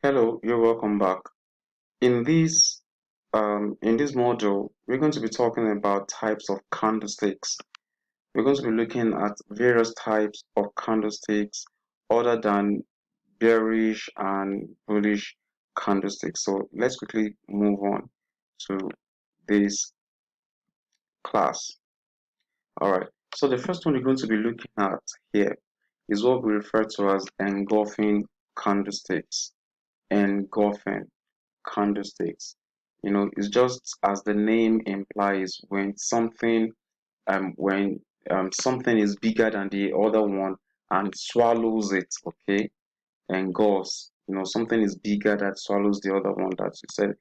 Hello, you're welcome back. In this module, we're going to be talking about types of candlesticks. We're going to be looking at various types of candlesticks other than bearish and bullish candlesticks. So let's quickly move on to this class. All right. So the first one we're going to be looking at here is what we refer to as engulfing candlesticks. Engulfing candlesticks. It's just as the name implies, when something is bigger than the other one and swallows it, okay, engulfs. Something is bigger that swallows the other one that you said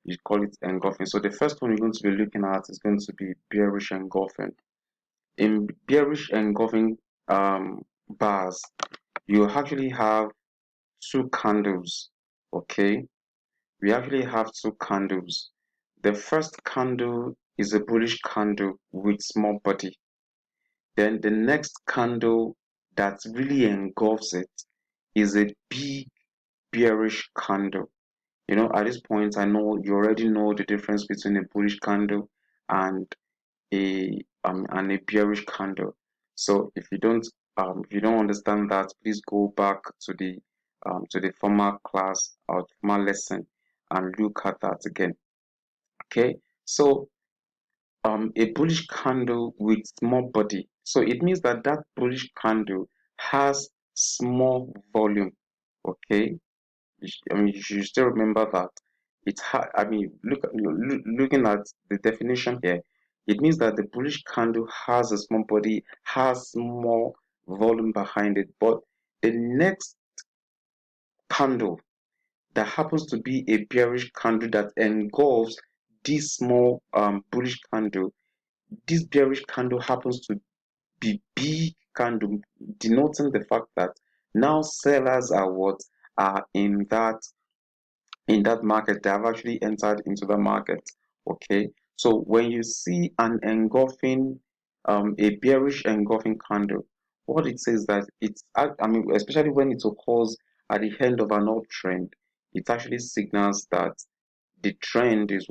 you call it engulfing. So the first one you're going to be looking at is going to be bearish engulfing. In bearish engulfing bars, you actually have two candles, okay. We actually have two candles. The first candle is a bullish candle with small body. Then the next candle that really engulfs it is a big bearish candle. At this point, I know you already know the difference between a bullish candle and a bearish candle. So if you don't understand that, please go back to the former class or former lesson and look at that again. Okay, so a bullish candle with small body. So it means that that bullish candle has small volume. Okay, you should still remember that looking at the definition here, it means that the bullish candle has a small body, has small volume behind it. But the next candle that happens to be a bearish candle that engulfs this small bullish candle, this bearish candle happens to be big candle, denoting the fact that now sellers are in that market. They have actually entered into the market. Okay, so when you see an engulfing a bearish engulfing candle, what it says that especially when it occurs at the end of an uptrend, it actually signals that the trend is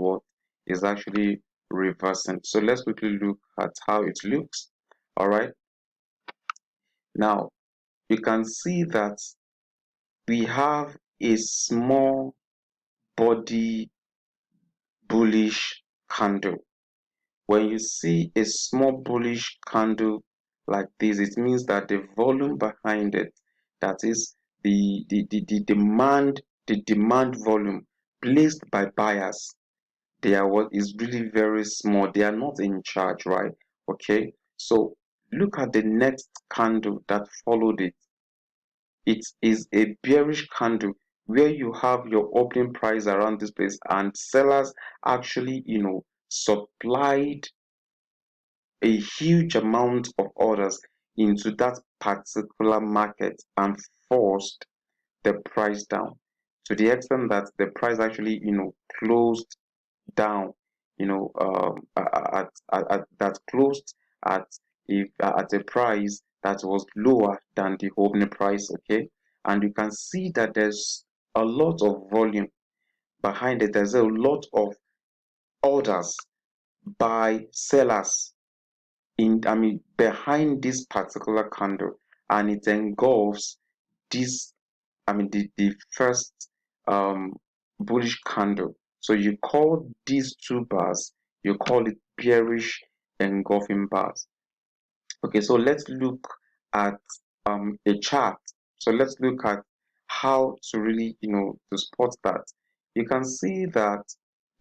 actually reversing. So let's quickly look at how it looks. All right, now you can see that we have a small body bullish candle. When you see a small bullish candle like this, it means that the volume behind it, that is the demand volume placed by buyers, they are what is really very small. They are not in charge, right? Okay, so look at the next candle that followed it. It is a bearish candle where you have your opening price around this place and sellers actually supplied a huge amount of orders into that particular market and forced the price down to the extent that the price actually closed down, that closed at at a price that was lower than the opening price. Okay, and you can see that there's a lot of volume behind it. There's a lot of orders by sellers behind this particular candle, and it engulfs this the first bullish candle. So you call these two bars, you call it bearish engulfing bars. Okay, so let's look at a chart. So let's look at how to really to spot that. You can see that,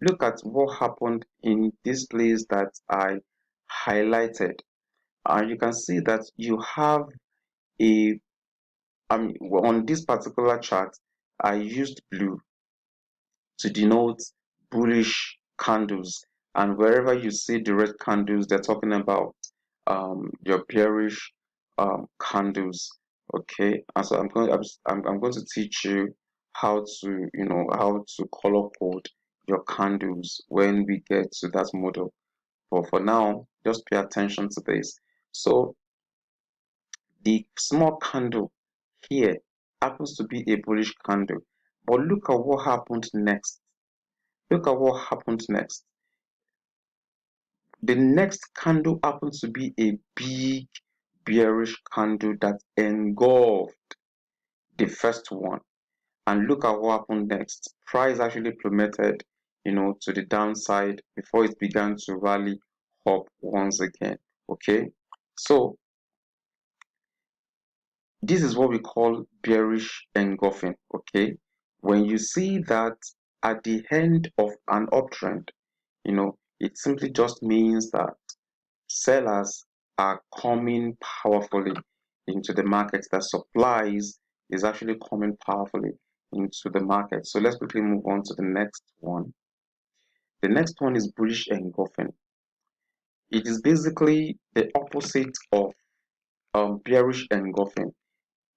look at what happened in this place that I highlighted. You can see that you have a on this particular chart, I used blue to denote bullish candles, and wherever you see the red candles, they're talking about your bearish candles. Okay, and so I'm going to teach you how to color code your candles when we get to that model. But for now, just pay attention to this. So the small candle here happens to be a bullish candle, But look at what happened next. Look at what happened next. The next candle happens to be a big bearish candle that engulfed the first one. And look at what happened next. Price actually plummeted, to the downside before it began to rally up once again. Okay, so this is what we call bearish engulfing. Okay, when you see that at the end of an uptrend, it simply just means that sellers are coming powerfully into the market, that supplies is actually coming powerfully into the market. So let's quickly move on to the next one. The next one is bullish engulfing. It is basically the opposite of bearish engulfing.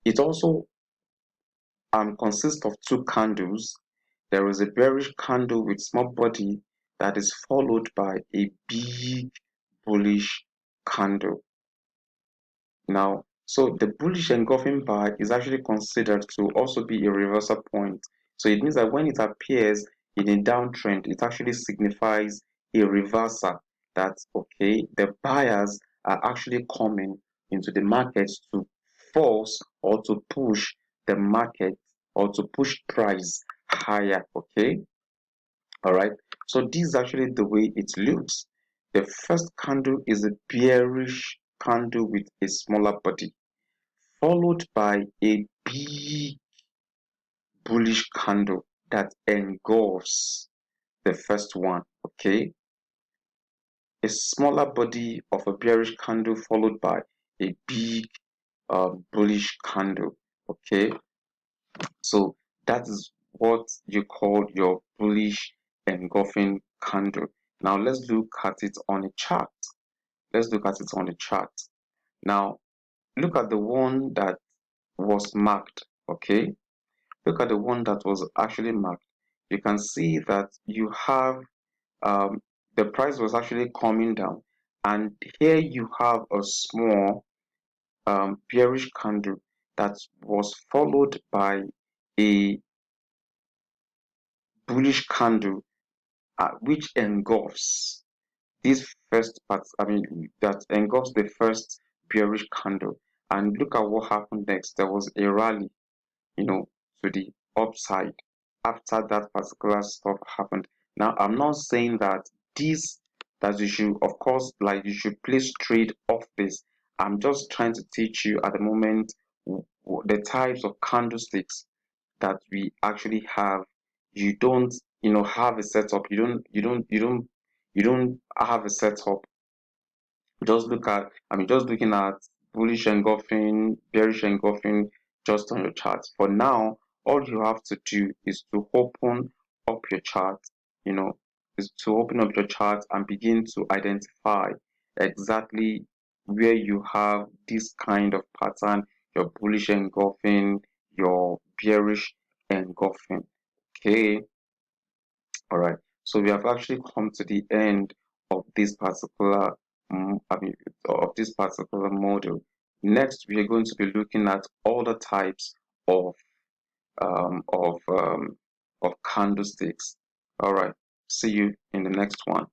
It also consists of two candles. There is a bearish candle with small body that is followed by a big bullish candle. Now, so the bullish engulfing bar is actually considered to also be a reversal point. So it means that when it appears in a downtrend, it actually signifies a reversal, that okay, the buyers are actually coming into the market to force or to push the market or to push price higher. Okay, all right. So this is actually the way it looks. The first candle is a bearish candle with a smaller body, followed by a big bullish candle that engulfs the first one. Okay, a smaller body of a bearish candle followed by a big bullish candle. Okay, so that is what you call your bullish engulfing candle. Now let's look at it on a chart. Let's look at it on a chart. Now look at the one that was marked. Okay, look at the one that was actually marked. You can see that you have um, the price was actually coming down, and here you have a small bearish candle that was followed by a bullish candle which engulfs this first part. I mean, that engulfs the first bearish candle. And look at what happened next. There was a rally, to the upside after that particular stuff happened. Now, I'm not saying that you should, of course, like you should place trade off this. I'm just trying to teach you at the moment the types of candlesticks that we actually have. You don't, have a setup. You don't have a setup. Just looking at bullish engulfing, bearish engulfing just on your chart. For now, all you have to do is to open up your chart, you know, is to open up your chart and begin to identify exactly where you have this kind of pattern, your bullish engulfing, your bearish engulfing. Okay, all right, so we have actually come to the end of this particular, I mean, of this particular model. Next, we are going to be looking at all the types of um, of um, of candlesticks. All right, see you in the next one.